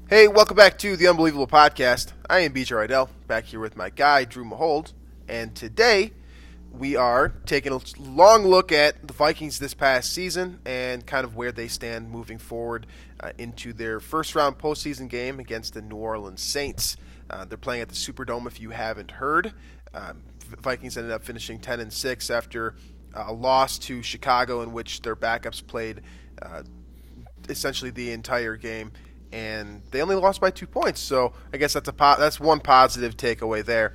Hey, welcome back to the Unbelievable Podcast. I am BJ Reidell, back here with my guy, Drew Mahowald, and today we are taking a long look at the Vikings this past season and kind of where they stand moving forward into their first-round postseason game against the New Orleans Saints. They're playing at the Superdome, if you haven't heard. Vikings ended up finishing 10-6 after a loss to Chicago in which their backups played essentially the entire game. And they only lost by 2 points, so I guess that's one positive takeaway there.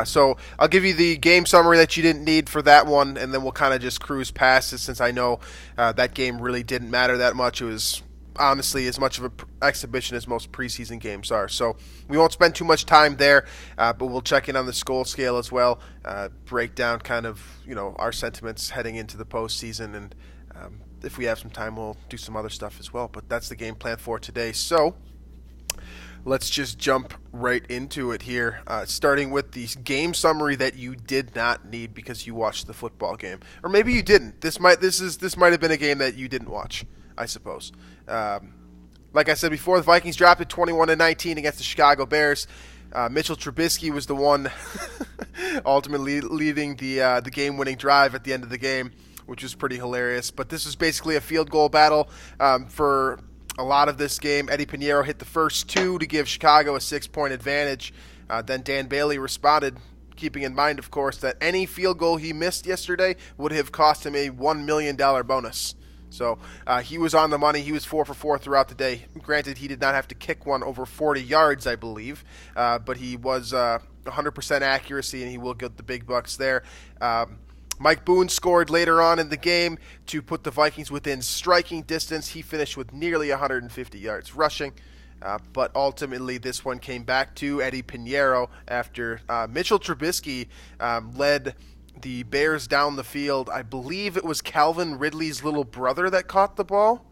So I'll give you the game summary that you didn't need for that one, and then we'll kind of just cruise past it since I know that game really didn't matter that much. It was honestly as much of an exhibition as most preseason games are. So we won't spend too much time there, but we'll check in on the Skol scale as well, break down kind of our sentiments heading into the postseason, and if we have some time, we'll do some other stuff as well. But that's the game plan for today. So let's just jump right into it here, starting with the game summary that you did not need because you watched the football game, or maybe you didn't. This might have been a game that you didn't watch, I suppose. Like I said before, the Vikings dropped it 21-19 against the Chicago Bears. Mitchell Trubisky was the one ultimately leading the game-winning drive at the end of the game, which was pretty hilarious. But this was basically a field goal battle for a lot of this game. Eddie Pinheiro hit the first two to give Chicago a 6-point advantage. Then Dan Bailey responded, keeping in mind, of course, that any field goal he missed yesterday would have cost him a $1 million bonus. So he was on the money. He was 4 for 4 throughout the day. Granted, he did not have to kick one over 40 yards, I believe, but he was 100% accuracy, and he will get the big bucks there. Mike Boone scored later on in the game to put the Vikings within striking distance. He finished with nearly 150 yards rushing, but ultimately this one came back to Eddie Pinheiro after Mitchell Trubisky led the Bears down the field. I believe it was Calvin Ridley's little brother that caught the ball.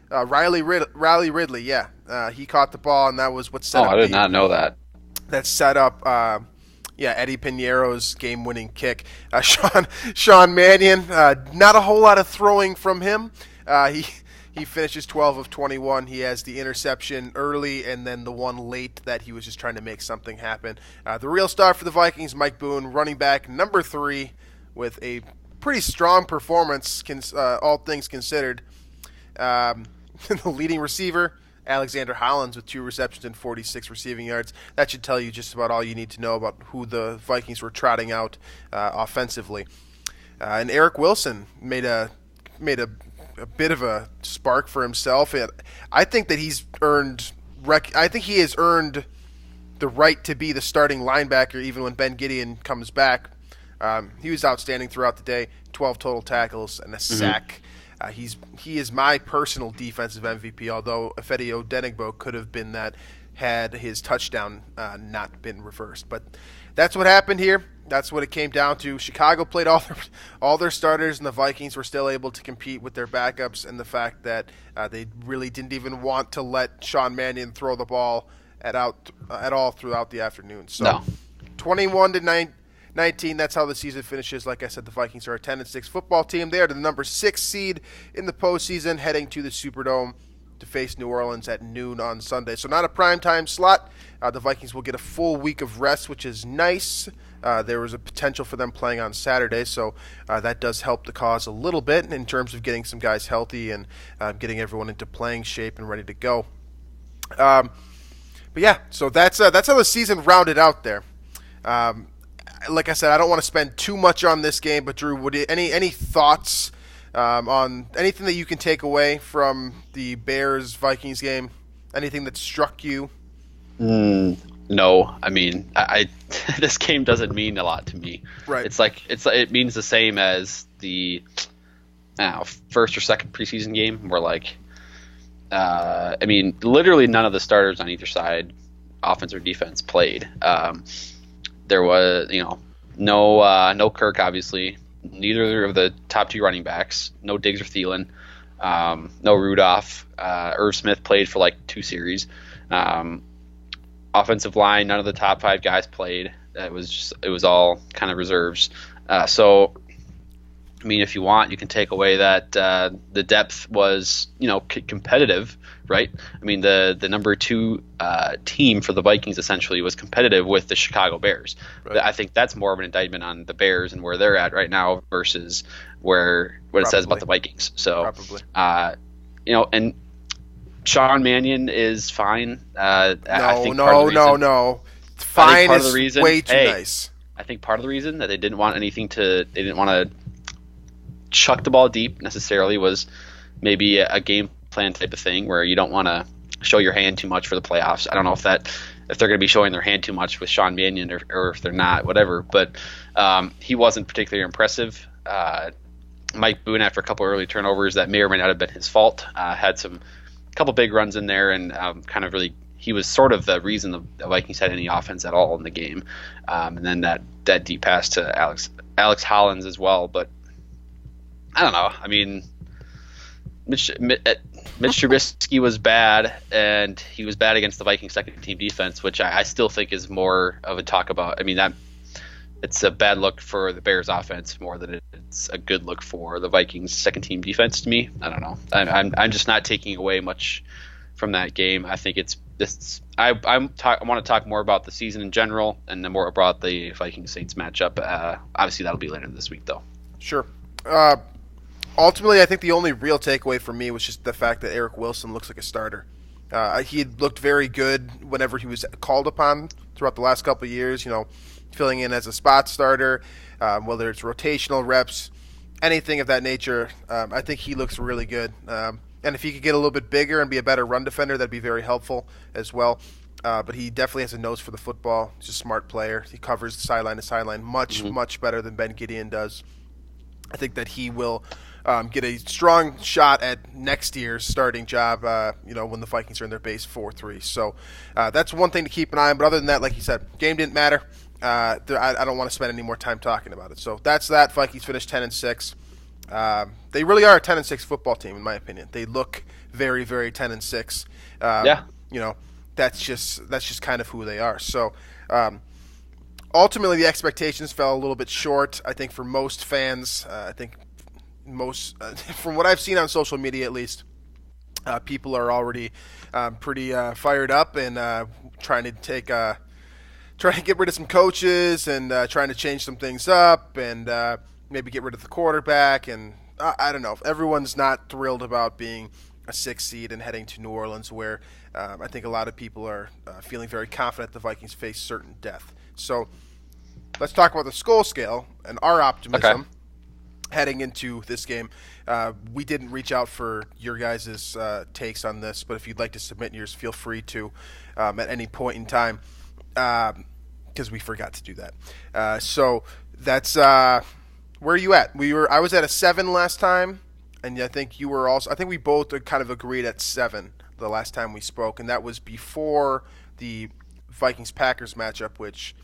Riley Ridley, yeah. He caught the ball, and that was what set up. I did not know that. That set up Eddie Pinheiro's game-winning kick. Sean Mannion, not a whole lot of throwing from him. He finishes 12 of 21. He has the interception early and then the one late that he was just trying to make something happen. The real star for the Vikings, Mike Boone, running back number 3 with a pretty strong performance, all things considered. The leading receiver, Alexander Hollins, with 2 receptions and 46 receiving yards. That should tell you just about all you need to know about who the Vikings were trotting out offensively. And Eric Wilson made a bit of a spark for himself. I think that I think he has earned the right to be the starting linebacker even when Ben Gideon comes back. He was outstanding throughout the day, 12 total tackles and a sack. He is my personal defensive MVP, although Ifeadi Odenigbo could have been that had his touchdown not been reversed. But that's what happened here. That's what it came down to. Chicago played all their starters, and the Vikings were still able to compete with their backups, and the fact that they really didn't even want to let Sean Mannion throw the ball at all throughout the afternoon. So 21-19, that's how the season finishes. Like I said, the Vikings are a 10-6 football team. They are the number 6 seed in the postseason, heading to the Superdome to face New Orleans at noon on Sunday. So not a primetime slot. The Vikings will get a full week of rest, which is nice. There was a potential for them playing on Saturday, so that does help the cause a little bit in terms of getting some guys healthy and getting everyone into playing shape and ready to go. But yeah, so that's how the season rounded out there. Like I said, I don't want to spend too much on this game, but Drew, any thoughts on anything that you can take away from the Bears-Vikings game? Anything that struck you? No, I mean, I this game doesn't mean a lot to me. Right. It means the same as the first or second preseason game, where I mean, literally none of the starters on either side, offense or defense, played. There was, no Kirk, obviously, neither of the top 2 running backs, no Diggs or Thielen, no Rudolph. Irv Smith played for 2 series. Offensive line, none of the top 5 guys played. It was all kind of reserves. So I mean, if you want, you can take away that the depth was, competitive, right? I mean, the number 2 team for the Vikings essentially was competitive with the Chicago Bears. Right. I think that's more of an indictment on the Bears and where they're at right now versus what it says about the Vikings. So, and Sean Mannion is fine. No. Fine is way too nice. I think part of the reason that they didn't want to chuck the ball deep necessarily was maybe a game plan type of thing where you don't want to show your hand too much for the playoffs. I don't know if they're going to be showing their hand too much with Sean Mannion or if they're not, whatever. But he wasn't particularly impressive. Mike Boone, after a couple early turnovers that may or may not have been his fault, had a couple big runs in there and he was sort of the reason the Vikings had any offense at all in the game. And then that deep pass to Alex Hollins as well. But I don't know. I mean, Mitch Trubisky was bad, and he was bad against the Vikings second-team defense, which I still think is more of a talk about. I mean, it's a bad look for the Bears offense more than it's a good look for the Vikings second-team defense to me. I don't know. I'm just not taking away much from that game. I think it's this. I want to talk more about the season in general, and then more about the Vikings Saints matchup. Obviously, that'll be later this week, though. Sure. Ultimately, I think the only real takeaway for me was just the fact that Eric Wilson looks like a starter. He looked very good whenever he was called upon throughout the last couple of years, filling in as a spot starter, whether it's rotational reps, anything of that nature. I think he looks really good. And if he could get a little bit bigger and be a better run defender, that'd be very helpful as well. But he definitely has a nose for the football. He's a smart player. He covers sideline to sideline much better than Ben Gideon does. I think that he will get a strong shot at next year's starting job, when the Vikings are in their base 4-3. So that's one thing to keep an eye on. But other than that, like you said, game didn't matter. I don't want to spend any more time talking about it. So that's that. Vikings finished 10-6. They really are a 10-6 football team, in my opinion. They look very, very 10-6. That's just kind of who they are. So ultimately, the expectations fell a little bit short. I think for most fans, from what I've seen on social media at least, people are already pretty fired up and trying to get rid of some coaches and trying to change some things up and maybe get rid of the quarterback. And I don't know. Everyone's not thrilled about being a 6 seed and heading to New Orleans, where I think a lot of people are feeling very confident the Vikings face certain death. So let's talk about the Skull Scale and our optimism heading into this game. We didn't reach out for your guys' takes on this, but if you'd like to submit yours, feel free to at any point in time, because we forgot to do that. So that's where are you at? I was at a 7 last time, and I think you were also. I think we both kind of agreed at 7 the last time we spoke, and that was before the Vikings-Packers matchup, which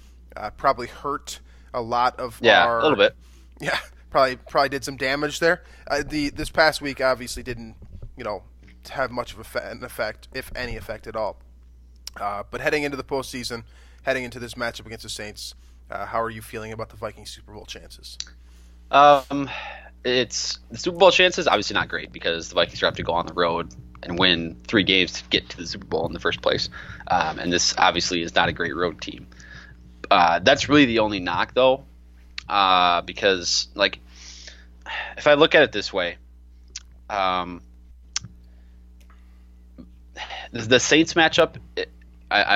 probably hurt a lot of our. A little bit. Yeah, probably did some damage there. This past week obviously didn't, have much of an effect, if any effect at all. But heading into the postseason, heading into this matchup against the Saints, how are you feeling about the Vikings Super Bowl chances? It's the Super Bowl chances obviously not great because the Vikings have to go on the road and win 3 games to get to the Super Bowl in the first place. And this obviously is not a great road team. That's really the only knock, though, because if I look at it this way, the Saints matchup,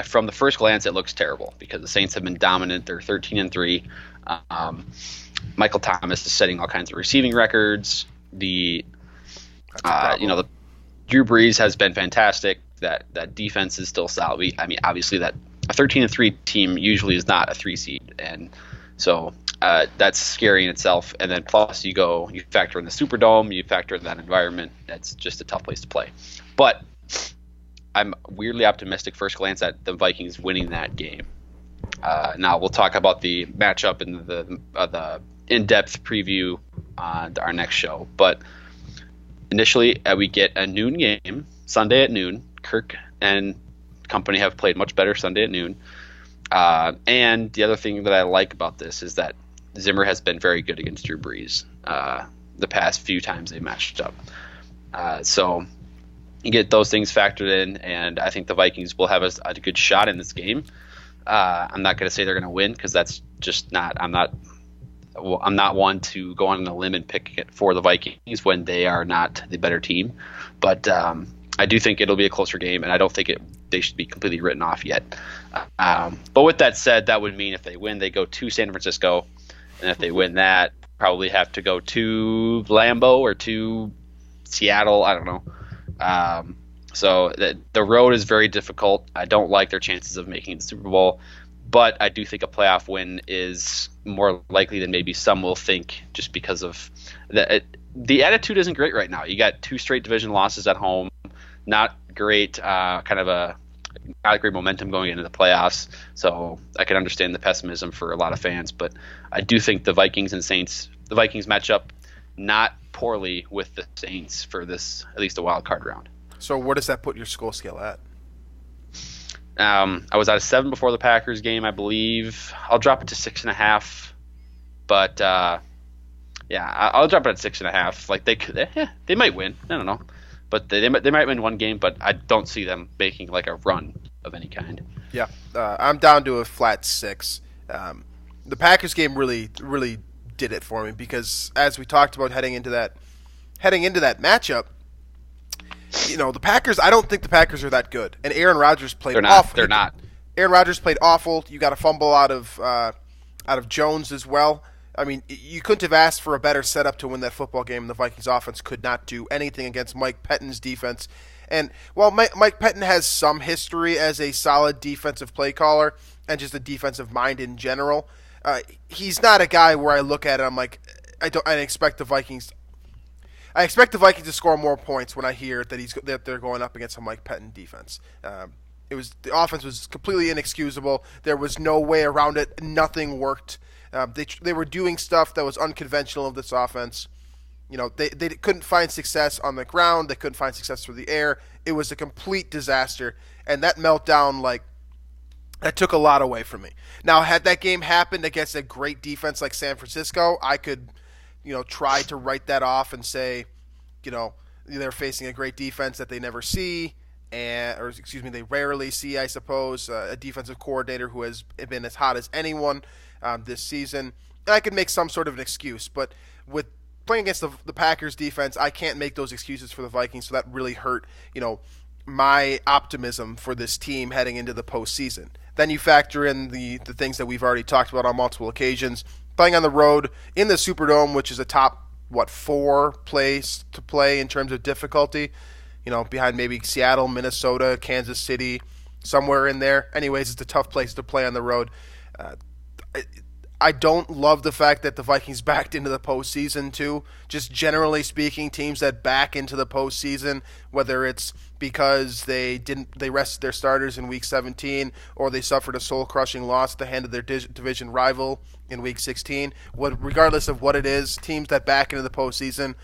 from the first glance, it looks terrible because the Saints have been dominant. They're 13-3. Michael Thomas is setting all kinds of receiving records. The Drew Brees has been fantastic. That defense is still solid. Obviously that a 13-3 team usually is not a 3 seed, and so that's scary in itself. And then plus you factor in the Superdome, you factor in that environment. That's just a tough place to play. But I'm weirdly optimistic first glance at the Vikings winning that game. Now we'll talk about the matchup and the in-depth preview on our next show. But initially, we get a noon game, Sunday at noon. Kirk and company have played much better Sunday at noon. And the other thing that I like about this is that Zimmer has been very good against Drew Brees the past few times they matched up. So you get those things factored in, and I think the Vikings will have a good shot in this game. I'm not going to say they're going to win because that's just not. I'm not one to go on a limb and pick it for the Vikings when they are not the better team. But I do think it'll be a closer game, and I don't think they should be completely written off yet. But with that said, that would mean if they win, they go to San Francisco, and if they win that, probably have to go to Lambeau or to Seattle. I don't know. So the road is very difficult. I don't like their chances of making the Super Bowl, but I do think a playoff win is more likely than maybe some will think, just because of the attitude isn't great right now. You got 2 straight division losses at home, not great, not great momentum going into the playoffs. So I can understand the pessimism for a lot of fans, but I do think the Vikings match up not poorly with the Saints for this, at least a wild card round. So where does that put your skull scale at? I was at a 7 before the Packers game, I believe. I'll drop it to 6.5, but I'll drop it at 6.5. Like they might win. I don't know, but they might win one game, but I don't see them making like a run of any kind. Yeah, I'm down to a flat 6. The Packers game really did it for me because, as we talked about heading into that matchup, the Packers. I don't think the Packers are that good, and Aaron Rodgers played awful. They're not. Aaron Rodgers played awful. You got a fumble out of Jones as well. I mean, you couldn't have asked for a better setup to win that football game. The Vikings offense could not do anything against Mike Pettine's defense. And while Mike Pettin has some history as a solid defensive play caller and just a defensive mind in general, he's not a guy where I look at it, I'm like, I expect the Vikings. I expect the Vikings to score more points when I hear that they're going up against a Mike Pettin defense. The offense was completely inexcusable. There was no way around it. Nothing worked. They were doing stuff that was unconventional of this offense. They couldn't find success on the ground. They couldn't find success through the air. It was a complete disaster, and that meltdown, that took a lot away from me. Now, had that game happened against a great defense like San Francisco, I could try to write that off and say, they're facing a great defense that they never see, they rarely see, I suppose, a defensive coordinator who has been as hot as anyone this season. And I could make some sort of an excuse, but with playing against the Packers defense, I can't make those excuses for the Vikings, so that really hurt, my optimism for this team heading into the postseason. Then you factor in the things that we've already talked about on multiple occasions. Playing on the road in the Superdome, which is a top, 4 place to play in terms of difficulty, behind maybe Seattle, Minnesota, Kansas City, somewhere in there. Anyways, it's a tough place to play on the road. I don't love the fact that the Vikings backed into the postseason too. Just generally speaking, teams that back into the postseason, whether it's because they rested their starters in Week 17 or they suffered a soul-crushing loss at the hand of their division rival in Week 16, regardless of what it is, teams that back into the postseason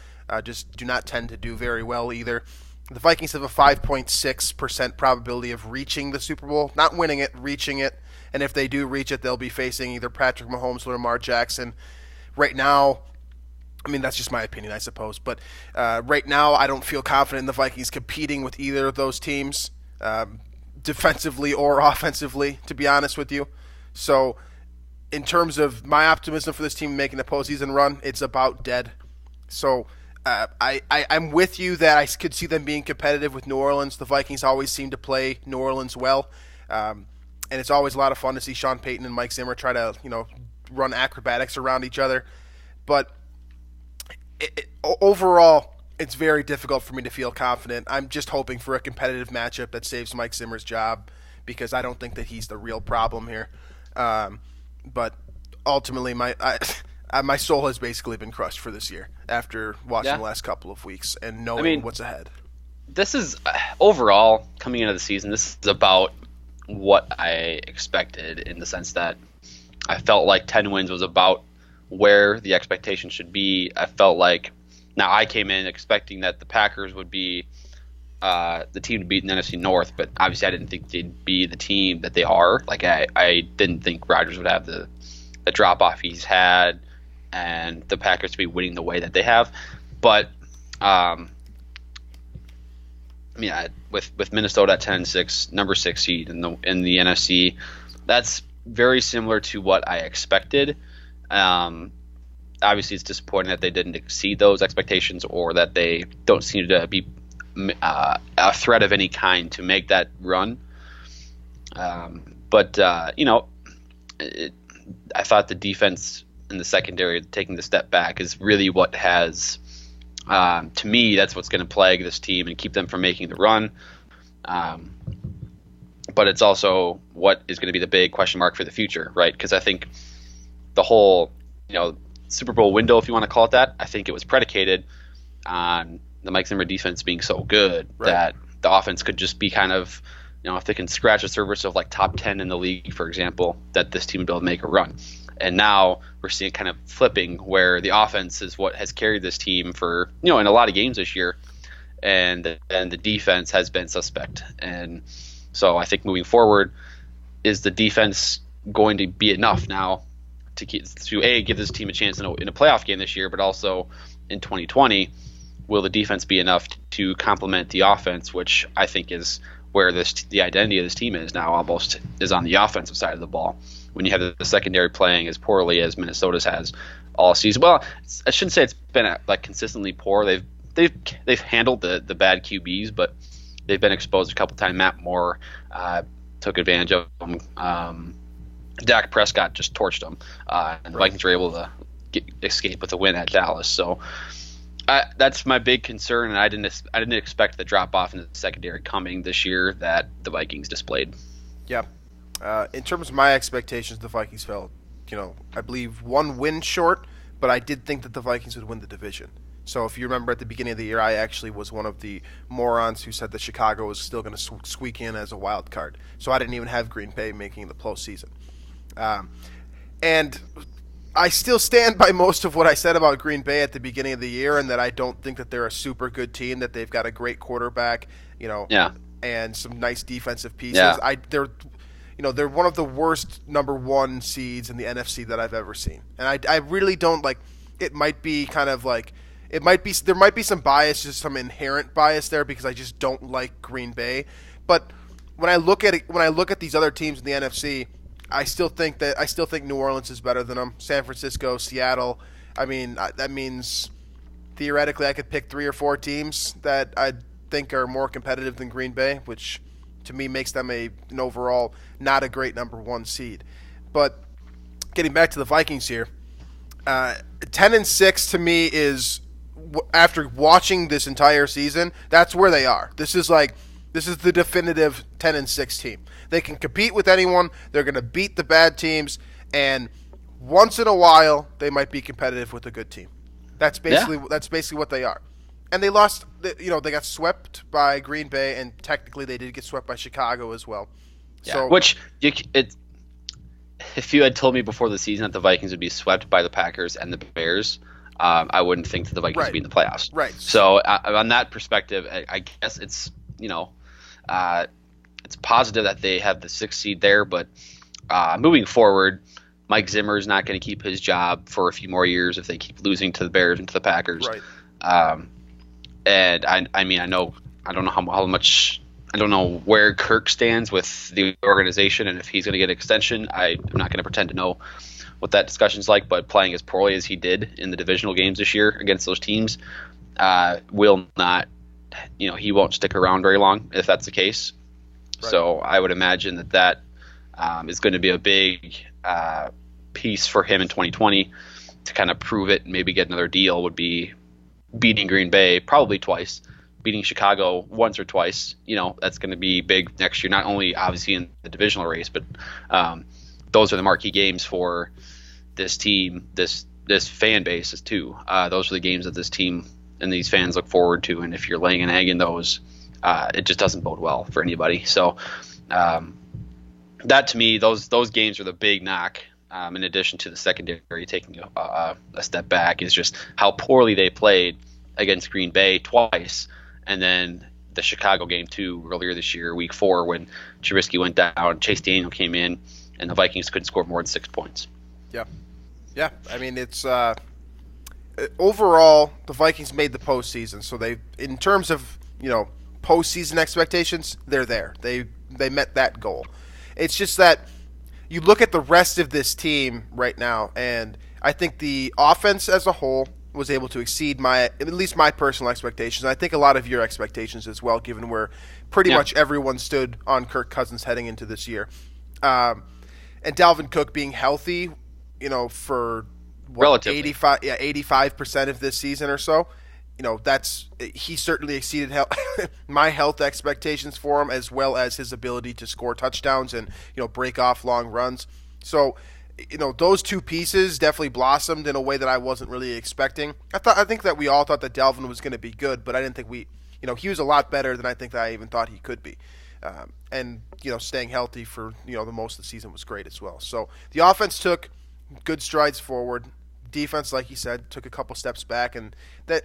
just do not tend to do very well either. The Vikings have a 5.6% probability of reaching the Super Bowl, not winning it, reaching it. And if they do reach it, they'll be facing either Patrick Mahomes or Lamar Jackson. Right now, that's just my opinion, I suppose. But right now, I don't feel confident in the Vikings competing with either of those teams, defensively or offensively, to be honest with you. So in terms of my optimism for this team making a postseason run, it's about dead. So I'm with you that I could see them being competitive with New Orleans. The Vikings always seem to play New Orleans well. And it's always a lot of fun to see Sean Payton and Mike Zimmer try to, run acrobatics around each other. But overall, it's very difficult for me to feel confident. I'm just hoping for a competitive matchup that saves Mike Zimmer's job because I don't think that he's the real problem here. But ultimately, my soul has basically been crushed for this year after watching the last couple of weeks and knowing what's ahead. This is, overall, coming into the season, this is about what I expected in the sense that I felt like 10 wins was about where the expectation should be. I felt like now I came in expecting that the Packers would be the team to beat in the NFC North, but obviously I didn't think they'd be the team that they are. Like I didn't think Rodgers would have the the drop off he's had and the Packers to be winning the way that they have. But with Minnesota at 10-6, number 6 seed in the NFC, that's very similar to what I expected. Obviously, it's disappointing that they didn't exceed those expectations, or that they don't seem to be a threat of any kind to make that run. But I thought the defense in the secondary taking the step back is really what has, to me, that's what's going to plague this team and keep them from making the run. But it's also what is going to be the big question mark for the future, right? Because I think the whole, Super Bowl window, if you want to call it that, I think it was predicated on the Mike Zimmer defense being so good that the offense could just be kind of, if they can scratch the surface of like top 10 in the league, for example, that this team would be able to make a run. And now we're seeing kind of flipping, where the offense is what has carried this team for, in a lot of games this year, and the defense has been suspect. And so I think moving forward, is the defense going to be enough now to give this team a chance in a playoff game this year, but also in 2020, will the defense be enough to complement the offense, which I think is where the identity of this team is now, almost is on the offensive side of the ball. When you have the secondary playing as poorly as Minnesota's has all season. Well, I shouldn't say it's been like consistently poor. They've handled the bad QBs, but they've been exposed a couple times. Matt Moore took advantage of them. Dak Prescott just torched them, and the Vikings were able to escape with a win at Dallas. So that's my big concern, and I didn't expect the drop off in the secondary coming this year that the Vikings displayed. Yeah. In terms of my expectations, the Vikings fell, I believe 1 win short, but I did think that the Vikings would win the division. So if you remember at the beginning of the year, I actually was one of the morons who said that Chicago was still going to squeak in as a wild card. So I didn't even have Green Bay making the postseason. And I still stand by most of what I said about Green Bay at the beginning of the year, and that I don't think that they're a super good team, that they've got a great quarterback, and some nice defensive pieces. Yeah. They're one of the worst number 1 seeds in the NFC that I've ever seen. And I really don't like. It might be kind of like there might be some bias, just some inherent bias there, because I just don't like Green Bay. But when I look at these other teams in the NFC, I still think New Orleans is better than them. San Francisco, Seattle. I mean, that means theoretically I could pick 3 or 4 teams that I think are more competitive than Green Bay, which to me makes them an overall not a great number 1 seed. But getting back to the Vikings here, 10-6 to me is, after watching this entire season, that's where they are. This is the definitive 10-6 team. They can compete with anyone. They're going to beat the bad teams, and once in a while they might be competitive with a good team. That's basically what they are. And they lost. They got swept by Green Bay, and technically they did get swept by Chicago as well. Yeah. So, which if you had told me before the season that the Vikings would be swept by the Packers and the Bears, I wouldn't think that the Vikings would be in the playoffs. Right. So on that perspective, I guess it's it's positive that they have the 6th seed there, but moving forward, Mike Zimmer is not going to keep his job for a few more years if they keep losing to the Bears and to the Packers. Right. And I don't know how much, I don't know where Kirk stands with the organization and if he's going to get an extension. I'm not going to pretend to know what that discussion's like, but playing as poorly as he did in the divisional games this year against those teams will not, he won't stick around very long if that's the case. Right. So I would imagine that is going to be a big piece for him in 2020 to kind of prove it and maybe get another deal, would be beating Green Bay probably twice, beating Chicago once or twice. That's going to be big next year, not only obviously in the divisional race, but those are the marquee games for this team, this fan base too. Those are the games that this team and these fans look forward to, and if you're laying an egg in those, it just doesn't bode well for anybody. So that, to me, those games are the big knock. In addition to the secondary taking a step back, is just how poorly they played against Green Bay twice, and then the Chicago game too earlier this year, Week 4, when Trubisky went down, Chase Daniel came in, and the Vikings couldn't score more than 6 points. Yeah. Yeah. I mean, it's overall the Vikings made the postseason, so they, in terms of postseason expectations, they're there. They met that goal. It's just that you look at the rest of this team right now, and I think the offense as a whole was able to exceed at least my personal expectations. I think a lot of your expectations as well, given where pretty much everyone stood on Kirk Cousins heading into this year. And Dalvin Cook being healthy, for relatively 85% of this season or so. He certainly exceeded my health expectations for him, as well as his ability to score touchdowns and break off long runs. So, those two pieces definitely blossomed in a way that I wasn't really expecting. I think that we all thought that Dalvin was going to be good, but I didn't think he was a lot better than I think that I even thought he could be. And staying healthy for the most of the season was great as well. So the offense took good strides forward. Defense, like you said, took a couple steps back, and that.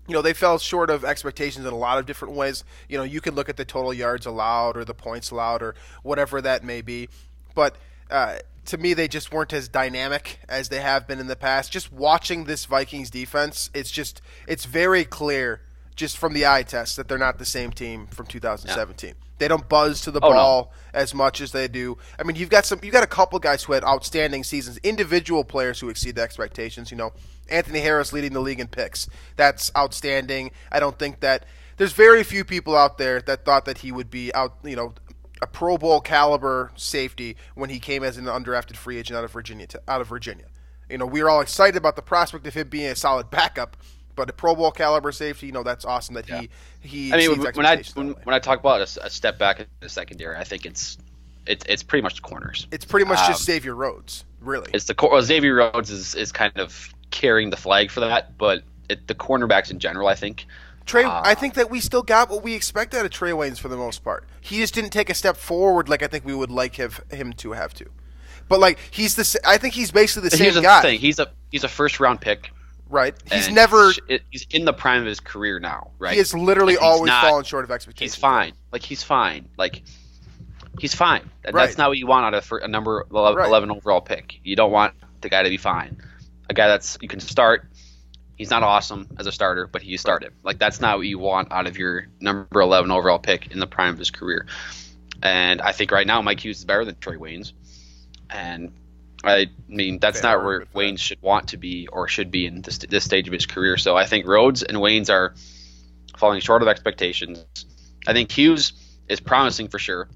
They fell short of expectations in a lot of different ways. You can look at the total yards allowed or the points allowed or whatever that may be. But to me, they just weren't as dynamic as they have been in the past. Just watching this Vikings defense, it's very clear just from the eye test that they're not the same team from 2017. Yeah. They don't buzz to the ball as much as they do. I mean, you've got a couple guys who had outstanding seasons, individual players who exceed the expectations. Anthony Harris leading the league in picks. That's outstanding. I don't think that there's very few people out there that thought that he would be out, a Pro Bowl caliber safety when he came as an undrafted free agent out of Virginia. We were all excited about the prospect of him being a solid backup, but a Pro Bowl caliber safety, that's awesome that he. I mean, when I talk about a step back in the secondary, I think it's pretty much the corners. It's pretty much just Xavier Rhodes, really. It's Xavier Rhodes is kind of carrying the flag for that, but the cornerbacks in general, I think. I think that we still got what we expect out of Trey Waynes for the most part. He just didn't take a step forward like I think we would like him to have to. But I think he's basically the same guy. Thing. He's a first round pick. Right. He's in the prime of his career now, right? He has literally always fallen short of expectations. He's fine. He's fine. He's fine. That's not what you want out of a number 11 overall pick. You don't want the guy to be fine. A guy you can start. He's not awesome as a starter, but you start him. That's not what you want out of your number 11 overall pick in the prime of his career. And I think right now Mike Hughes is better than Trey Waynes. And I mean, that's not where Waynes should want to be or should be in this stage of his career. So I think Rhodes and Waynes are falling short of expectations. I think Hughes is promising for sure.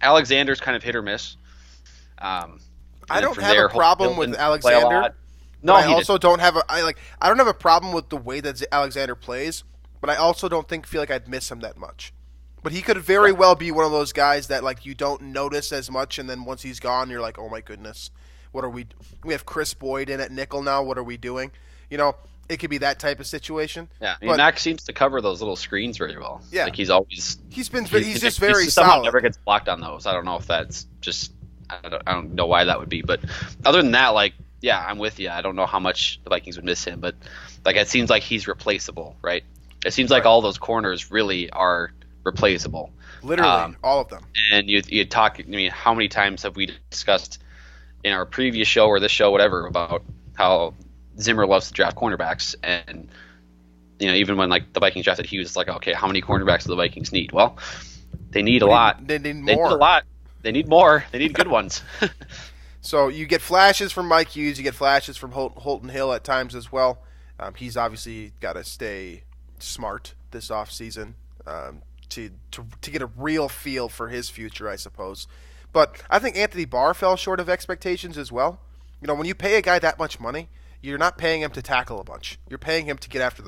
Alexander's kind of hit or miss. I don't have a problem with Alexander. No, I also don't have I don't have a problem with the way that Alexander plays, but I also feel like I'd miss him that much. But he could very well be one of those guys that you don't notice as much, and then once he's gone, you're like, oh my goodness, what are we? We have Chris Boyd in at nickel now. What are we doing? It could be that type of situation. Yeah, Max seems to cover those little screens very well. Yeah, he's just very solid. Never gets blocked on those. I don't know if that's just I don't know why that would be, but other than that, yeah, I'm with you. I don't know how much the Vikings would miss him, but it seems like he's replaceable, right? It seems like all those corners really are replaceable. Literally, all of them. And you talk. I mean, how many times have we discussed in our previous show or this show, whatever, about how Zimmer loves to draft cornerbacks, and even when the Vikings drafted Hughes, it's okay, how many cornerbacks do the Vikings need? Well, they need a lot. They need more. They need a lot. They need more. They need good ones. So you get flashes from Mike Hughes, you get flashes from Holton Hill at times as well. He's obviously got to stay smart this offseason to get a real feel for his future, I suppose. But I think Anthony Barr fell short of expectations as well. When you pay a guy that much money, you're not paying him to tackle a bunch. You're paying him to get after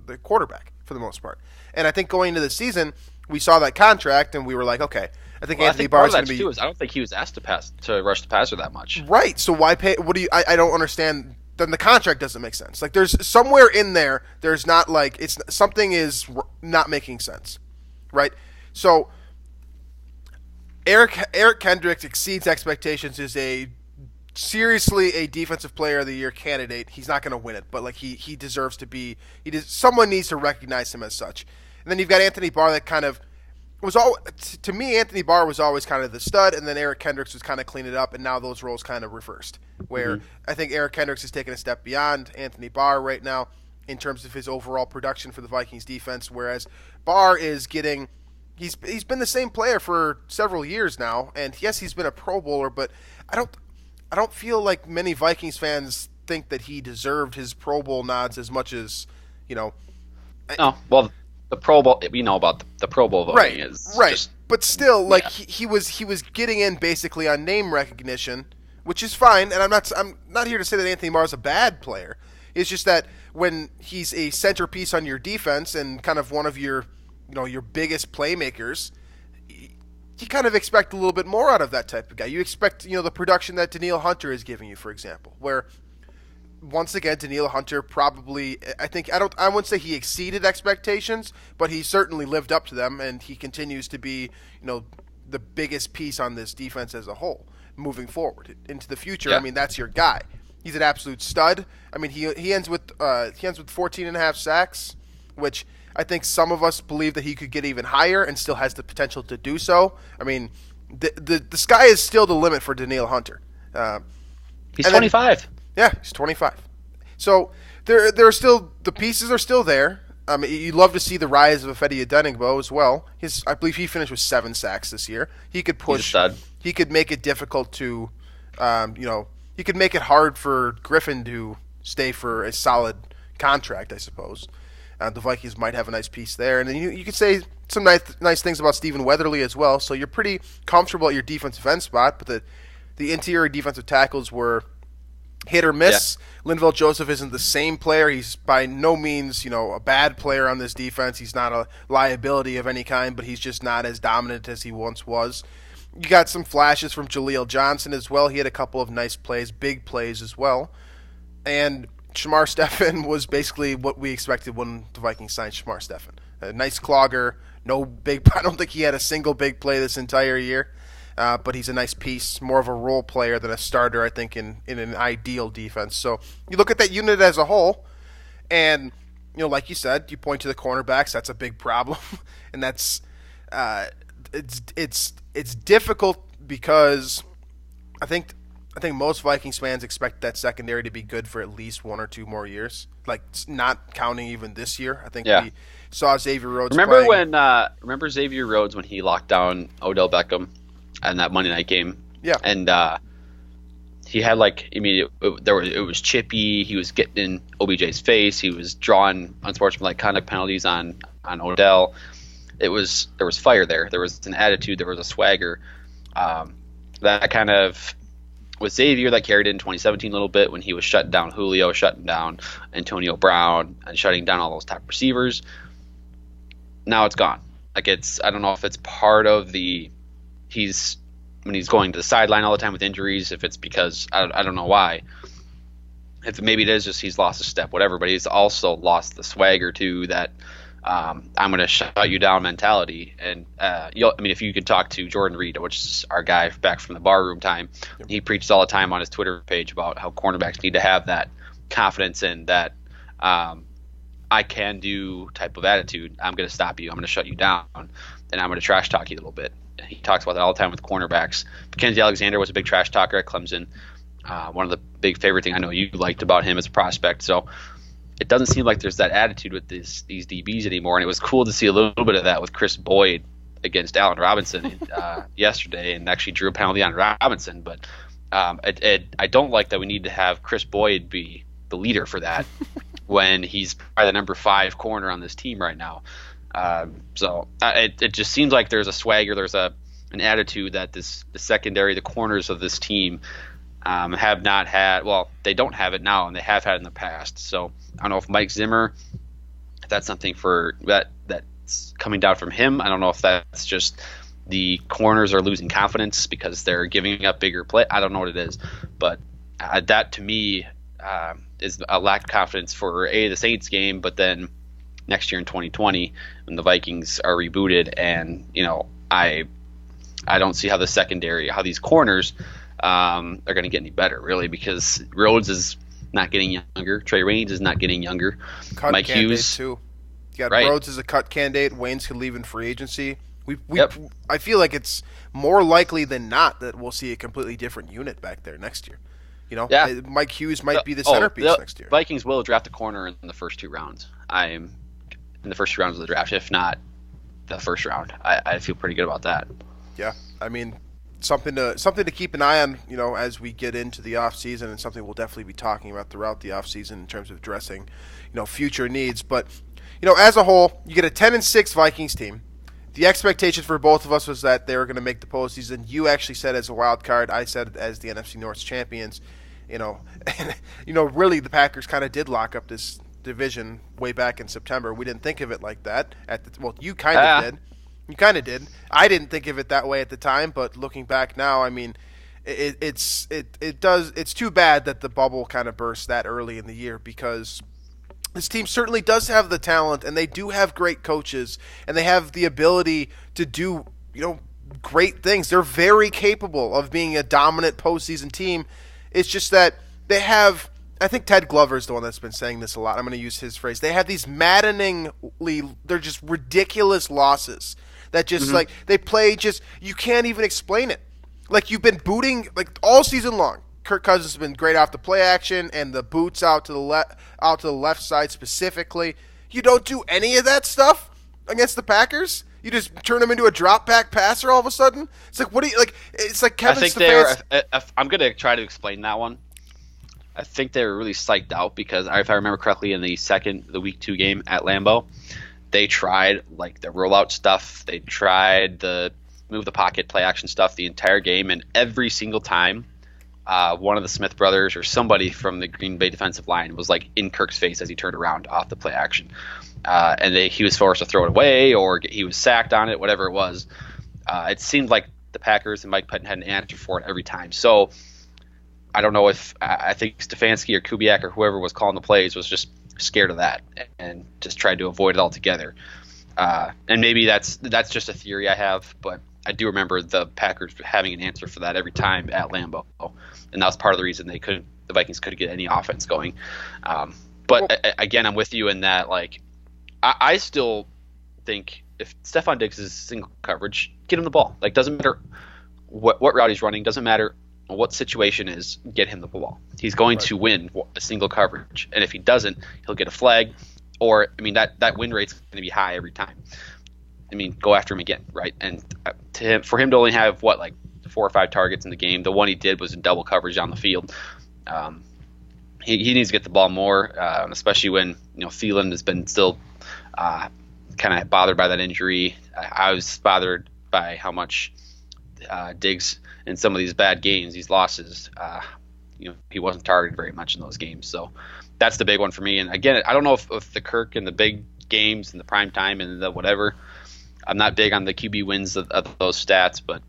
the quarterback for the most part. And I think going into the season, we saw that contract and we were like, okay, I think Anthony Barr is going to be. I don't think he was asked to rush the passer that much. Right. So why pay? What do you? I don't understand. Then the contract doesn't make sense. There's somewhere in there. There's not something is not making sense, right? So Eric Kendricks exceeds expectations. Is seriously a defensive player of the year candidate. He's not going to win it, but he deserves to be. Someone needs to recognize him as such. And then you've got Anthony Barr that kind of was all to me. Anthony Barr was always kind of the stud, and then Eric Kendricks was kind of cleaning it up, and now those roles kind of reversed. Where I think Eric Kendricks is taking a step beyond Anthony Barr right now in terms of his overall production for the Vikings defense, whereas Barr is getting. He's been the same player for several years now, and yes, he's been a Pro Bowler, but I don't feel like many Vikings fans think that he deserved his Pro Bowl nods as much as, you know. No, well, the Pro Bowl, we know about the Pro Bowl voting is right. Just, but still, like he was getting in basically on name recognition, which is fine. And I'm not here to say that Anthony Barr is a bad player. It's just that when he's a centerpiece on your defense and kind of one of your biggest playmakers, you kind of expect a little bit more out of that type of guy. You expect the production that Danielle Hunter is giving you, for example, where. Once again, Danielle Hunter probably, I wouldn't say he exceeded expectations, but he certainly lived up to them, and he continues to be, the biggest piece on this defense as a whole moving forward into the future. Yeah. I mean, that's your guy. He's an absolute stud. I mean, he ends with 14 and a half sacks, which I think some of us believe that he could get even higher and still has the potential to do so. I mean, the sky is still the limit for Danielle Hunter. He's 25. Yeah, he's 25. So there are still the pieces are still there. You'd love to see the rise of Ifedi Odenigbo as well. I believe he finished with 7 sacks this year. He could push. He's a stud. He could make it difficult to, he could make it hard for Griffin to stay for a solid contract, I suppose. The Vikings might have a nice piece there, and then you could say some nice things about Stephen Weatherly as well. So you're pretty comfortable at your defensive end spot, but the interior defensive tackles were hit or miss. Yeah. Linval Joseph isn't the same player. He's by no means, a bad player on this defense. He's not a liability of any kind, but he's just not as dominant as he once was. You got some flashes from Jaleel Johnson as well. He had a couple of nice plays, big plays as well. And Shamar Stephen was basically what we expected when the Vikings signed Shamar Stephen. A nice clogger, no big. I don't think he had a single big play this entire year. But he's a nice piece, more of a role player than a starter, I think, in an ideal defense. So you look at that unit as a whole, and like you said, you point to the cornerbacks. That's a big problem, and that's it's difficult because I think most Vikings fans expect that secondary to be good for at least 1 or 2 more years, like not counting even this year. I think we saw Xavier Rhodes. Remember Xavier Rhodes when he locked down Odell Beckham? And that Monday night game, and he had it was chippy. He was getting in OBJ's face. He was drawing unsportsmanlike conduct penalties on Odell. There was fire there. There was an attitude. There was a swagger. That kind of with Xavier that carried in 2017 a little bit when he was shutting down Julio, shutting down Antonio Brown, and shutting down all those top receivers. Now it's gone. I don't know if it's part of when he's going to the sideline all the time with injuries, if it's because I don't know why. If maybe it is just he's lost a step, whatever. But he's also lost the swagger too, that I'm going to shut you down mentality. And if you could talk to Jordan Reed, which is our guy back from the barroom time, he preaches all the time on his Twitter page about how cornerbacks need to have that confidence and that I can do type of attitude. I'm going to stop you. I'm going to shut you down, and I'm going to trash talk you a little bit. He talks about that all the time with cornerbacks. Mackenzie Alexander was a big trash talker at Clemson. One of the big favorite thing I know you liked about him as a prospect. So it doesn't seem like there's that attitude with these DBs anymore. And it was cool to see a little bit of that with Chris Boyd against Allen Robinson yesterday, and actually drew a penalty on Robinson. But I don't like that we need to have Chris Boyd be the leader for that when he's probably the number 5 corner on this team right now. So it just seems like there's a swagger, there's an attitude that the secondary, the corners of this team have not had. Well, they don't have it now, and they have had in the past. So I don't know if Mike Zimmer, if that's something for that's coming down from him. I don't know if that's just the corners are losing confidence because they're giving up bigger play. I don't know what it is, but that to me is a lack of confidence for the Saints game, but then next year in 2020 when the Vikings are rebooted, and I don't see how the secondary, how these corners are going to get any better really, because Rhodes is not getting younger, Trey Waynes is not getting younger, cut Mike Hughes too. You got right. Rhodes as a cut candidate. Waynes could leave in free agency. Yep. I feel like it's more likely than not that we'll see a completely different unit back there next year. Yeah. Mike Hughes might be the centerpiece next year. Vikings will draft a corner in the first 2 rounds. In the first 2 rounds of the draft, if not the first round. I feel pretty good about that. Yeah, I mean, something to keep an eye on, as we get into the offseason, and something we'll definitely be talking about throughout the offseason in terms of addressing, future needs. But, as a whole, you get a 10-6 Vikings team. The expectation for both of us was that they were going to make the postseason. You actually said as a wild card. I said as the NFC North champions. Really the Packers kind of did lock up this division way back in September. We didn't think of it like that. You kind of did. You kind of did. I didn't think of it that way at the time, but looking back now, I mean, it's too bad that the bubble kind of burst that early in the year, because this team certainly does have the talent, and they do have great coaches, and they have the ability to do, great things. They're very capable of being a dominant postseason team. It's just that they have, I think Ted Glover is the one that's been saying this a lot. I'm going to use his phrase. They have these they're just ridiculous losses that just they play you can't even explain it. Like, you've been booting all season long. Kirk Cousins has been great off the play action and the boots out to the left side specifically. You don't do any of that stuff against the Packers. You just turn them into a drop back passer all of a sudden. It's like, what do you like? It's like Kevin Stefanski. I'm going to try to explain that one. I think they were really psyched out because, if I remember correctly, in the week 2 game at Lambeau, they tried the rollout stuff. They tried the move the pocket play action stuff the entire game, and every single time, one of the Smith brothers or somebody from the Green Bay defensive line was in Kirk's face as he turned around off the play action. And he was forced to throw it away, or he was sacked on it, whatever it was. It seemed like the Packers and Mike Pettin had an answer for it every time. So I don't know if I think Stefanski or Kubiak or whoever was calling the plays was just scared of that and just tried to avoid it altogether. And maybe that's just a theory I have, but I do remember the Packers having an answer for that every time at Lambeau, and that was part of the reason the Vikings couldn't get any offense going. Again, I'm with you in that I still think if Stephon Diggs is single coverage, get him the ball. Doesn't matter what route he's running, doesn't matter what situation is, get him the ball. He's going to win a single coverage, and if he doesn't, he'll get a flag, or that win rate's going to be high every time. Go after him again, right? And for him to only have 4 or 5 targets in the game, the one he did was in double coverage on the field. He needs to get the ball more, especially when Thielen has been still kind of bothered by that injury. I was bothered by how much Diggs in some of these bad games, these losses, he wasn't targeted very much in those games. So that's the big one for me. And again, I don't know if the Kirk and the big games and the prime time and the whatever, I'm not big on the QB wins of those stats, but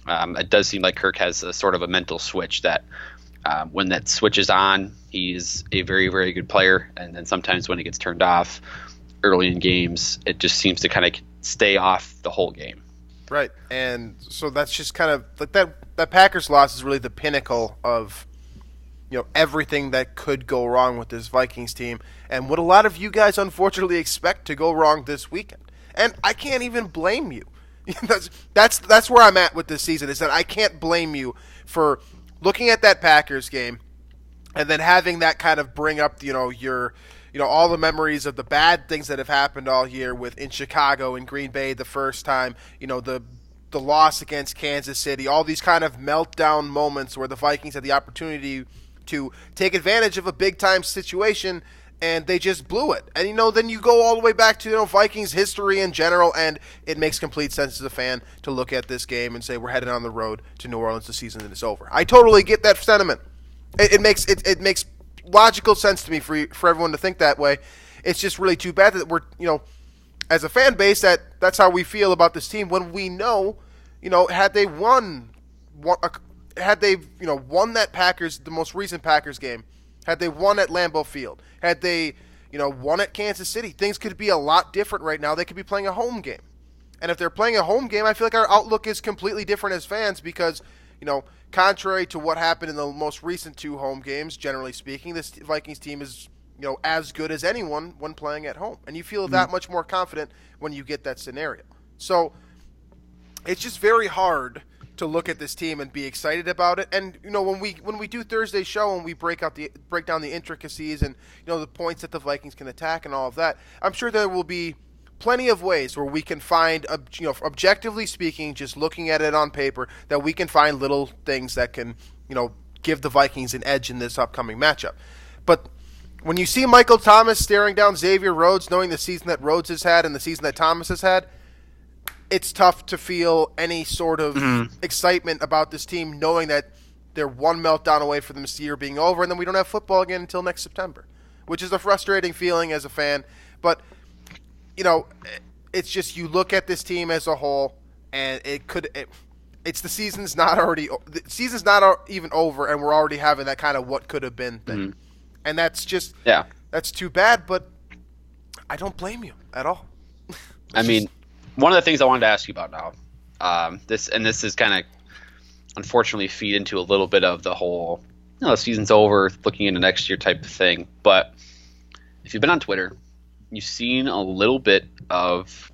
it does seem like Kirk has a sort of a mental switch that when that switch is on, he's a very, very good player. And then sometimes when it gets turned off early in games, it just seems to kind of stay off the whole game. Right. And so that's just kind of that Packers loss is really the pinnacle of everything that could go wrong with this Vikings team, and what a lot of you guys unfortunately expect to go wrong this weekend. And I can't even blame you. That's where I'm at with this season, is that I can't blame you for looking at that Packers game and then having that kind of bring up your all the memories of the bad things that have happened all year in Chicago and Green Bay the first time, the loss against Kansas City, all these kind of meltdown moments where the Vikings had the opportunity to take advantage of a big-time situation, and they just blew it. And, then you go all the way back to, Vikings history in general, and it makes complete sense as a fan to look at this game and say we're headed on the road to New Orleans the season is over. I totally get that sentiment. It makes logical sense to me for everyone to think that way. It's just really too bad that we're, as a fan base, that's how we feel about this team when we know, had they won that the most recent Packers game, had they won at Lambeau Field, had they, won at Kansas City, things could be a lot different right now. They could be playing a home game. And if they're playing a home game, I feel like our outlook is completely different as fans because, contrary to what happened in the most recent 2 home games, generally speaking, this Vikings team is, as good as anyone when playing at home. And you feel that much more confident when you get that scenario. So it's just very hard to look at this team and be excited about it. And when we do Thursday's show and we break down the intricacies and the points that the Vikings can attack and all of that, I'm sure there will be plenty of ways where we can find, objectively speaking, just looking at it on paper, that we can find little things that can, give the Vikings an edge in this upcoming matchup. But when you see Michael Thomas staring down Xavier Rhodes, knowing the season that Rhodes has had and the season that Thomas has had, it's tough to feel any sort of excitement about this team, knowing that they're one meltdown away from this year being over, and then we don't have football again until next September, which is a frustrating feeling as a fan. But, it's just you look at this team as a whole, and it's the season's not even over, and we're already having that kind of what could have been thing. And that's just that's too bad, but I don't blame you at all. One of the things I wanted to ask you about now, this is kind of unfortunately feed into a little bit of the whole, the season's over, looking into next year type of thing. But if you've been on Twitter, you've seen a little bit of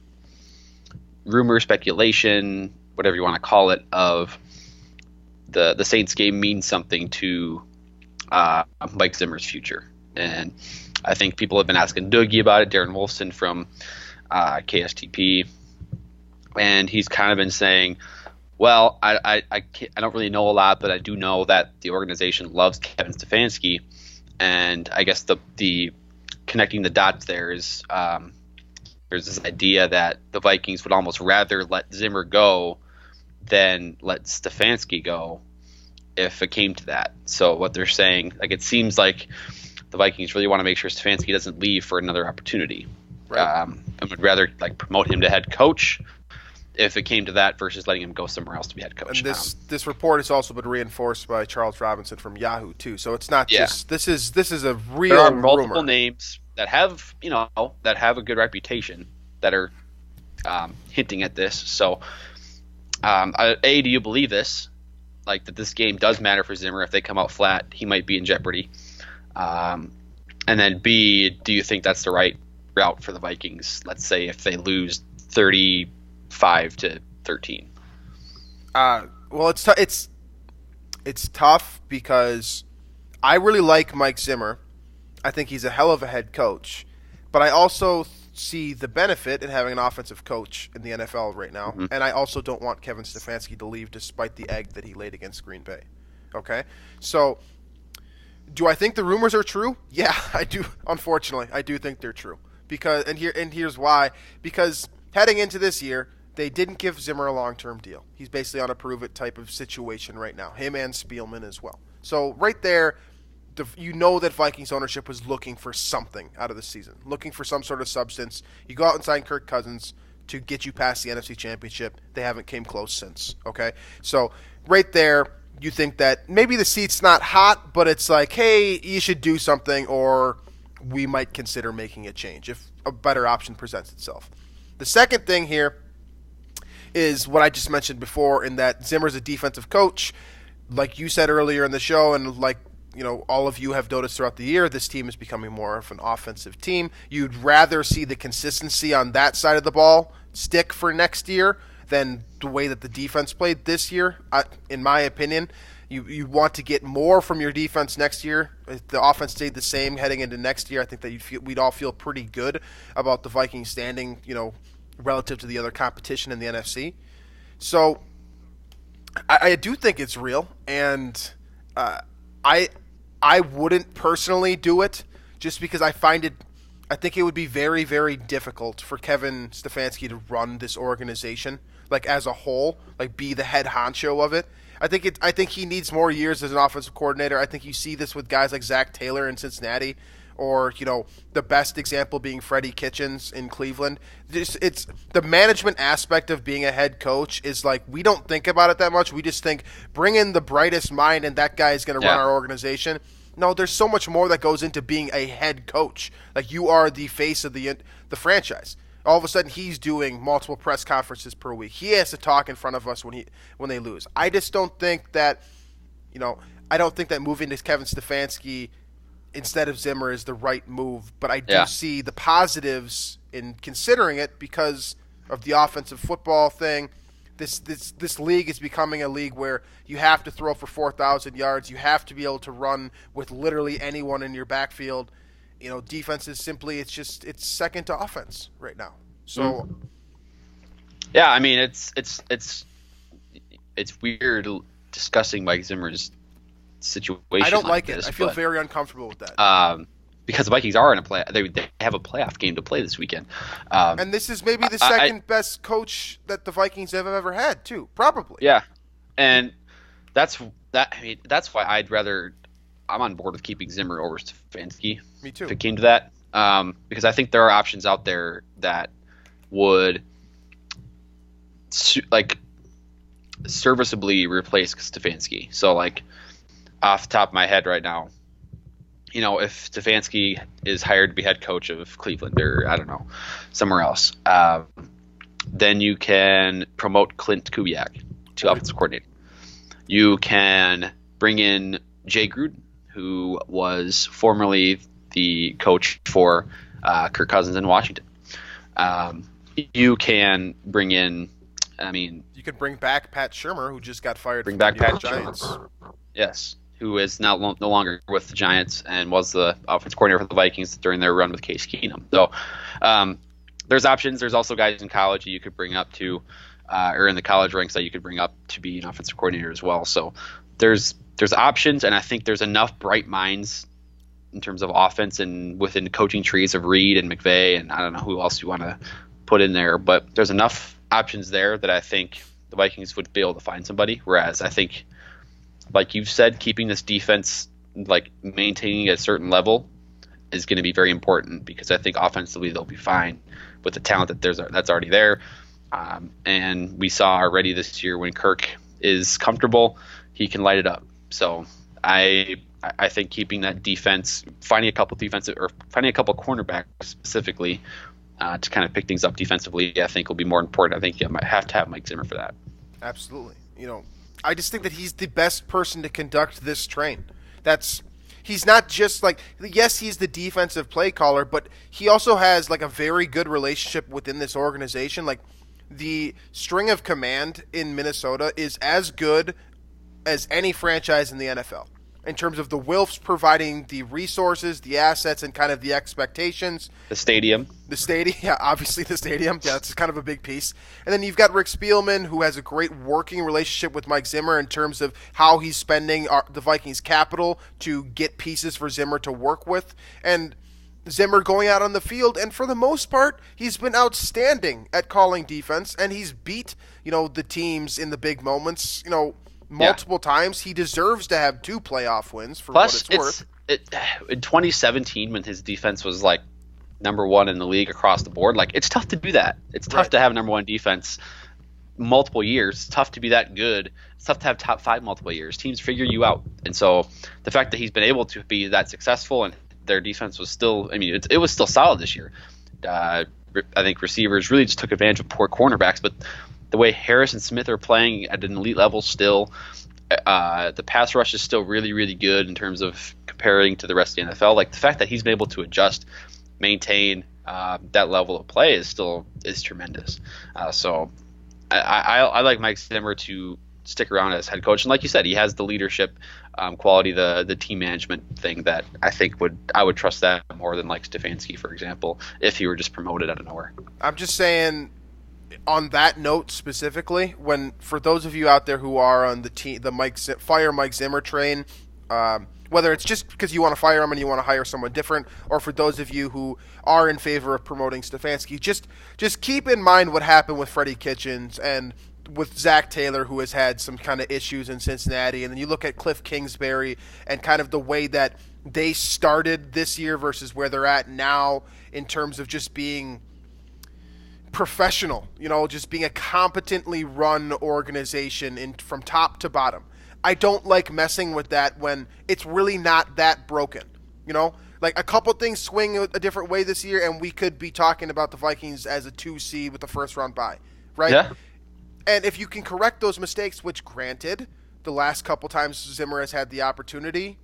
rumor, speculation, whatever you want to call it, of the Saints game means something to Mike Zimmer's future. And I think people have been asking Doogie about it, Darren Wolfson from KSTP. And he's kind of been saying, well, I don't really know a lot, but I do know that the organization loves Kevin Stefanski. And I guess the connecting the dots there is there's this idea that the Vikings would almost rather let Zimmer go than let Stefanski go if it came to that. So what they're saying, it seems like the Vikings really want to make sure Stefanski doesn't leave for another opportunity. Right. And would rather promote him to head coach if it came to that versus letting him go somewhere else to be head coach. And this report has also been reinforced by Charles Robinson from Yahoo too. So it's not just this is a real. There are multiple rumor. names that have a good reputation that are hinting at this. So, do you believe this? That this game does matter for Zimmer. If they come out flat, he might be in jeopardy. And then B, do you think that's the right route for the Vikings? Let's say if they lose 35-13. Well, it's tough because I really like Mike Zimmer. I think he's a hell of a head coach, but I also see the benefit in having an offensive coach in the NFL right now, and I also don't want Kevin Stefanski to leave despite the egg that he laid against Green Bay. Okay? So, do I think the rumors are true? Yeah, I do. Unfortunately, I do think they're true. Here's why. Because heading into this year, they didn't give Zimmer a long-term deal. He's basically on a prove-it type of situation right now. Him and Spielman as well. So right there, that Vikings ownership was looking for something out of the season, looking for some sort of substance. You go out and sign Kirk Cousins to get you past the NFC Championship. They haven't came close since, okay? So right there, you think that maybe the seat's not hot, but it's like, hey, you should do something, or we might consider making a change if a better option presents itself. The second thing here is what I just mentioned before, in that Zimmer's a defensive coach. Like you said earlier in the show, and all of you have noticed throughout the year, this team is becoming more of an offensive team. You'd rather see the consistency on that side of the ball stick for next year than the way that the defense played this year, in my opinion. You want to get more from your defense next year. If the offense stayed the same heading into next year, I think that we'd all feel pretty good about the Vikings standing, relative to the other competition in the NFC. So I do think it's real, and I wouldn't personally do it just because I think it would be very, very difficult for Kevin Stefanski to run this organization as a whole, be the head honcho of it. I think he needs more years as an offensive coordinator. I think you see this with guys like Zach Taylor in Cincinnati, or the best example being Freddie Kitchens in Cleveland. It's the management aspect of being a head coach is we don't think about it that much. We just think bring in the brightest mind and that guy is going to run our organization. No, there's so much more that goes into being a head coach. You are the face of the franchise. All of a sudden, he's doing multiple press conferences per week. He has to talk in front of us when they lose. I just don't think that, I don't think that moving to Kevin Stefanski instead of Zimmer is the right move. But I do see the positives in considering it because of the offensive football thing, this league is becoming a league where you have to throw for 4,000 yards. You have to be able to run with literally anyone in your backfield. Defense is simply it's second to offense right now. So, yeah, I mean it's weird discussing Mike Zimmer's situation. I don't like this, it. I feel very uncomfortable with that. Because the Vikings are in they have a playoff game to play this weekend. And this is maybe the second best coach that the Vikings have ever had, too. Probably. Yeah, and that's why I'm on board with keeping Zimmer over Stefanski. Me too. If it came to that, because I think there are options out there that would serviceably replace Stefanski. So, like, off the top of my head right now, if Stefanski is hired to be head coach of Cleveland or, I don't know, somewhere else, then you can promote Clint Kubiak to offensive coordinator. You can bring in Jay Gruden, who was formerly the coach for Kirk Cousins in Washington. You can bring in, you could bring back Pat Shurmur, who just got fired from the Pat Giants. Shurmur. Yes, who is now no longer with the Giants and was the offensive coordinator for the Vikings during their run with Case Keenum. So there's options. There's also guys in college that you could bring up to, or in the college ranks that you could bring up to be an offensive coordinator as well. So there's options, and I think there's enough bright minds in terms of offense and within the coaching trees of Reid and McVay, and I don't know who else you want to put in there, but there's enough options there that I think the Vikings would be able to find somebody. Whereas I think, like you've said, keeping this defense, like maintaining at a certain level, is going to be very important, because I think offensively they'll be fine with the talent that's already there. And we saw already this year when Kirk is comfortable, he can light it up. So I think keeping that defense, finding a couple cornerbacks specifically to kind of pick things up defensively, I think will be more important. I think you might have to have Mike Zimmer for that. Absolutely. I just think that he's the best person to conduct this train. He's not just yes, he's the defensive play caller, but he also has a very good relationship within this organization. The string of command in Minnesota is as good as any franchise in the NFL in terms of the Wilfs providing the resources, the assets, and kind of the expectations. The stadium. Yeah, obviously the stadium. Yeah, it's kind of a big piece. And then you've got Rick Spielman, who has a great working relationship with Mike Zimmer in terms of how he's spending the Vikings' capital to get pieces for Zimmer to work with. And Zimmer going out on the field, and for the most part, he's been outstanding at calling defense, and he's beat, the teams in the big moments, multiple times. He deserves to have 2 playoff wins for what it's worth. In 2017, when his defense was number 1 in the league across the board, it's tough to do that. It's tough to have number 1 defense multiple years. It's tough to be that good. It's tough to have top 5 multiple years. Teams figure you out. And so the fact that he's been able to be that successful, and their defense was still, it was still solid this year. I think receivers really just took advantage of poor cornerbacks, but the way Harris and Smith are playing at an elite level still, the pass rush is still really, really good in terms of comparing to the rest of the NFL. The fact that he's been able to adjust, maintain that level of play is tremendous. So I like Mike Zimmer to stick around as head coach, and like you said, he has the leadership quality, the team management thing that I would trust that more than Stefanski, for example, if he were just promoted out of nowhere. I'm just saying, on that note specifically, for those of you out there who are on the fire Mike Zimmer train, whether it's just because you want to fire him and you want to hire someone different, or for those of you who are in favor of promoting Stefanski, just keep in mind what happened with Freddie Kitchens and with Zach Taylor, who has had some kind of issues in Cincinnati, and then you look at Cliff Kingsbury and kind of the way that they started this year versus where they're at now in terms of just being professional, just being a competently run organization from top to bottom. I don't like messing with that when it's really not that broken. A couple things swing a different way this year, and we could be talking about the Vikings as a 2 seed with the first round bye, right? Yeah. And if you can correct those mistakes, which granted, the last couple times Zimmer has had the opportunity,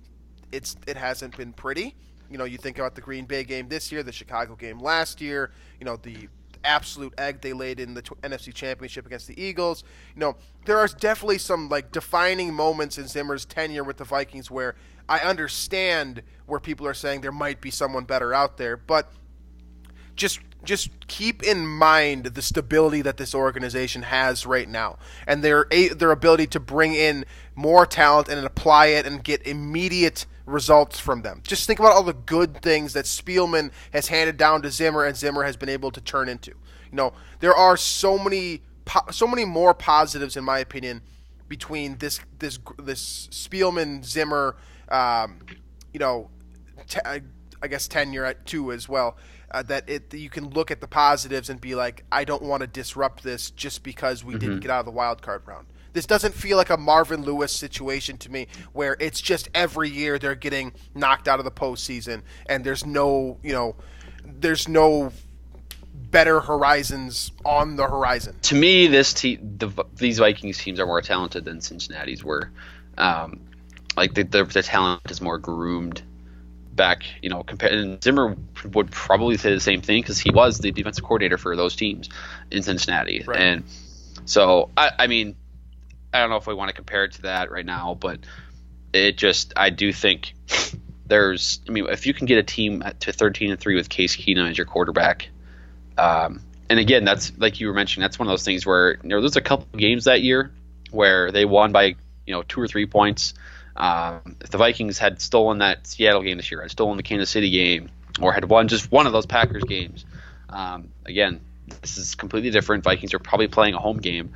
it hasn't been pretty. You think about the Green Bay game this year, the Chicago game last year, the absolute egg they laid in the NFC Championship against the Eagles. There are definitely some defining moments in Zimmer's tenure with the Vikings where I understand where people are saying there might be someone better out there, but just keep in mind the stability that this organization has right now, and their ability to bring in more talent and apply it and get immediate results from them. Just think about all the good things that Spielman has handed down to Zimmer, and Zimmer has been able to turn into. There are so many more positives, in my opinion, between this Spielman Zimmer, I guess tenure at 2 as well. That you can look at the positives and be like, I don't want to disrupt this just because we didn't get out of the wild card round. This doesn't feel like a Marvin Lewis situation to me, where it's just every year they're getting knocked out of the postseason and there's no better horizons on the horizon. To me, these Vikings teams are more talented than Cincinnati's were. The talent is more groomed back, compared. And Zimmer would probably say the same thing because he was the defensive coordinator for those teams in Cincinnati. Right. And so, I mean, I don't know if we want to compare it to that right now, but I do think if you can get a team to 13-3 with Case Keenum as your quarterback, and again, that's like you were mentioning, that's one of those things where there's a couple of games that year where they won by 2 or 3 points. If the Vikings had stolen that Seattle game this year, had stolen the Kansas City game, or had won just one of those Packers games, again, this is completely different. Vikings are probably playing a home game,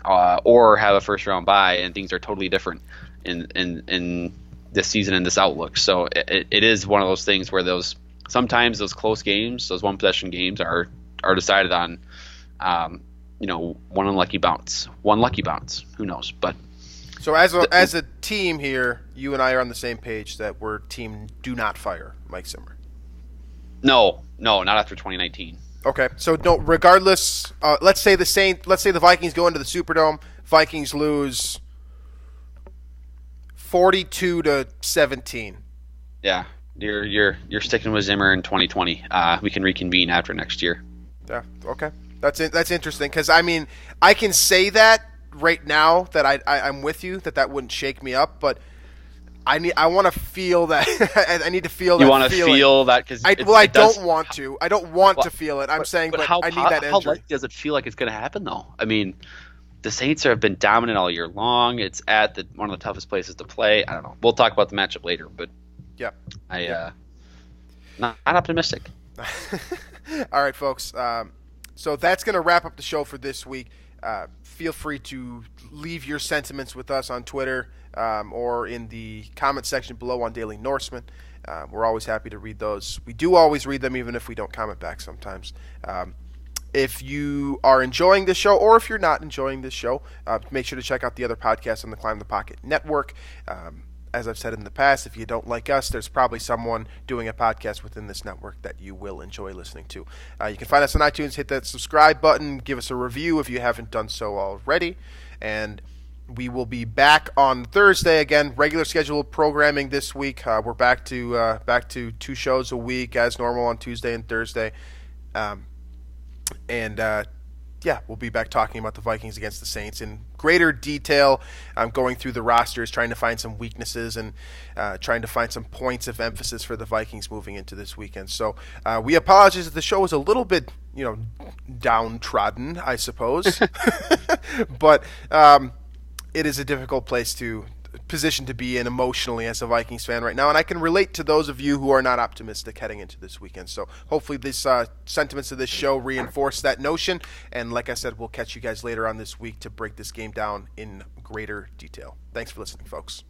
or have a first round bye, and things are totally different in this season and this outlook. So it is one of those things where sometimes those close games, those one possession games, are decided on one lucky bounce. Who knows? But so as a team here, you and I are on the same page that we're team do not fire Mike Zimmer. No, not after 2019. Okay, so no, regardless, let's say the Vikings go into the Superdome, Vikings lose 42-17. Yeah, you're sticking with Zimmer in 2020. We can reconvene after next year. Yeah, okay, that's interesting because I mean I can say that right now that I'm with you that wouldn't shake me up, but I want to feel that. I need to feel that. You want to feel that because I don't want to. I don't want to feel it. I'm saying, but I need that injury. How likely does it feel like it's going to happen, though? I mean, the Saints have been dominant all year long. It's at one of the toughest places to play. I don't know. We'll talk about the matchup later, but yeah, not optimistic. All right, folks. So that's going to wrap up the show for this week. Feel free to leave your sentiments with us on Twitter or in the comment section below on Daily Norseman. We're always happy to read those. We do always read them, even if we don't comment back sometimes. If you are enjoying this show, or if you're not enjoying this show, make sure to check out the other podcasts on the Climb the Pocket Network. As I've said in the past, if you don't like us, there's probably someone doing a podcast within this network that you will enjoy listening to. You can find us on iTunes, hit that subscribe button, give us a review if you haven't done so already, and we will be back on Thursday again. Regular scheduled programming this week. We're back to 2 shows a week as normal on Tuesday and Thursday, we'll be back talking about the Vikings against the Saints in greater detail. I'm going through the rosters, trying to find some weaknesses and trying to find some points of emphasis for the Vikings moving into this weekend. So we apologize if the show was a little bit, downtrodden, I suppose. But it is a difficult position to be in emotionally as a Vikings fan right now, and I can relate to those of you who are not optimistic heading into this weekend. So hopefully these sentiments of this show reinforce that notion, and like I said, we'll catch you guys later on this week to break this game down in greater detail. Thanks for listening, folks.